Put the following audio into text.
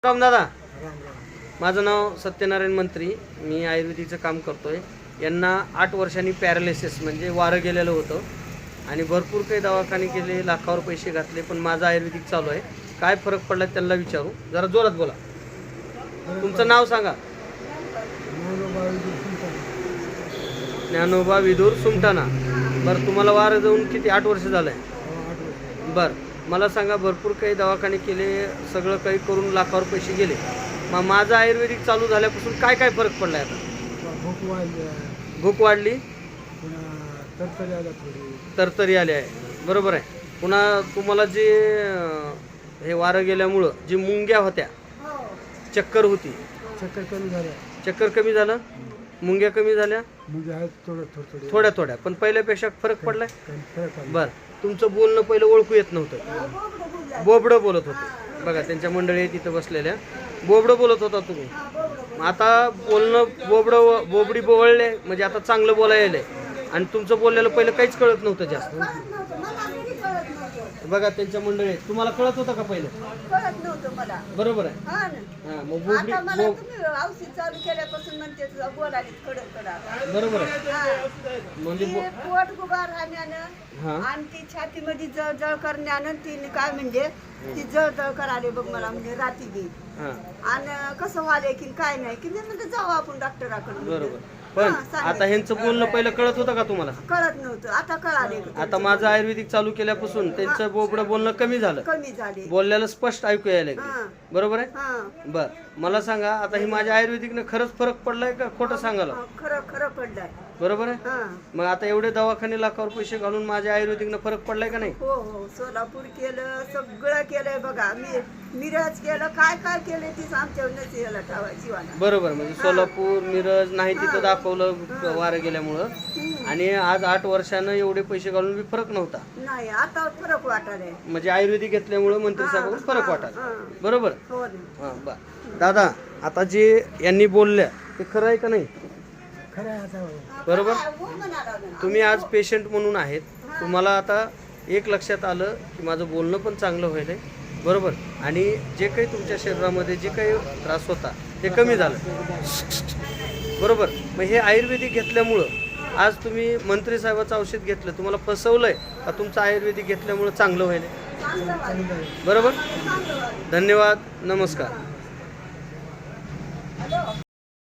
राम दादा, माझं नाव सत्यनारायण मंत्री. मी आयुर्वेदिकचं काम करतोय. यांना 8 वर्षांनी पॅरालिसिस म्हणजे वारं गेलेलं होतं आणि भरपूर काही दवाखाने केले, लाखावर पैसे घातले, पण माझं आयुर्वेदिक चालू आहे. काय फरक पडला त्यांना विचारू. जरा जोरात बोला. तुमचं नाव सांगा. ज्ञानोबा विदूर सुमटाणा. बरं, तुम्हाला वारं जाऊन किती 8 वर्ष झालं आहे? बरं, मला सांगा, भरपूर काही दवाखाने केले, सगळं काही करून लाखावर पैसे गेले, मग माझं आयुर्वेदिक चालू झाल्यापासून काय काय फरक पडला आहे? आता भूक वाढली, तरतरी आली आहे, बरोबर आहे. पुन्हा तुम्हाला जे हे वारं गेल्यामुळं जी मुंग्या होत्या, चक्कर होती, चक्कर कमी झालं, मुंग्या कमी झाल्या, थोड्या थोड्या, पण पहिल्यापेक्षा फरक पडलाय. बरं, तुमचं बोलणं पहिलं ओळखू येत नव्हतं, बोबडं बोलत होते. बघा, त्यांच्या मंडळी तिथं बसलेल्या, बोबडं बोलत होता तुम्ही. आता बोलणं बोबडी बोवळले, म्हणजे आता चांगलं बोलायला. आणि तुमचं बोललेलं पहिलं काहीच कळत नव्हतं जास्त. बघा, त्यांच्या मंडळी तुम्हाला कळत होतं का पहिलं? कळत नव्हतं मला. बरोबर आहे. हा, मग बोबडी औषध चालू केल्यापासून म्हणते बोलायला कडक बरोबर आहे. म्हणजे पोट गुबार राहण्यानं आणि ती छातीमध्ये जळजळ करण्यानं ती काय म्हणजे ती जळजळ करायला बघ मला, म्हणजे रात्री गे आणि कसं व्हायला की काय नाही की म्हणजे जाऊ आपण डॉक्टराकडे. बरोबर. पण आता ह्यांचं बोलणं पहिलं कळत होतं का तुम्हाला? कळत नव्हतं, आता कळाले. आता माझं आयुर्वेदिक चालू केल्यापासून त्यांचं बोबडं बोलणं कमी झालं, कमी झाले, बोलल्याला स्पष्ट ऐकू यायला लागलं. बरोबर आहे. बर, मला सांगा, आता ही माझ्या आयुर्वेदिकनं खरंच फरक पडलाय का खोटं सांगायला? खरं खरं पडलाय. बरोबर आहे. मग आता एवढे दवाखाने लाखावर पैसे घालून माझ्या आयुर्वेदिकनं फरक पडलाय का नाही? हो हो, सोलापूर केलं, सगळं केलंय बघा. मिरज केलं, काय काय केलंय तीच आमच्या नसेला ठेवायची. बरोबर, म्हणजे सोलापूर, मिरज नाही तिथं दाखवलं वारं गेल्यामुळं. आणि आज 8 वर्षानं एवढे पैसे घालून बी फरक नव्हता. नाही, आता फरक वाटायला. म्हणजे आयुर्वेदिक घेतल्यामुळे मंत्री साहेब फरक वाटायला. बरोबर. हो. दादा, आता जे यांनी बोलल्या ते खरं आहे का नाही? बरोबर. तुम्ही आज पेशंट म्हणून आहेत, तुम्हाला आता एक लक्षात आलं की माझं बोलणं पण चांगलं व्हायला, बरोबर, आणि जे काही तुमच्या शरीरामध्ये जे काही त्रास होता ते कमी झालं, बरोबर. मग हे आयुर्वेदिक घेतल्यामुळं आज तुम्ही मंत्री साहेबाचं औषध घेतलं, तुम्हाला फसवलंय का तुमचं आयुर्वेदिक घेतल्यामुळं चांगलं व्हायला? बरोबर. धन्यवाद, नमस्कार.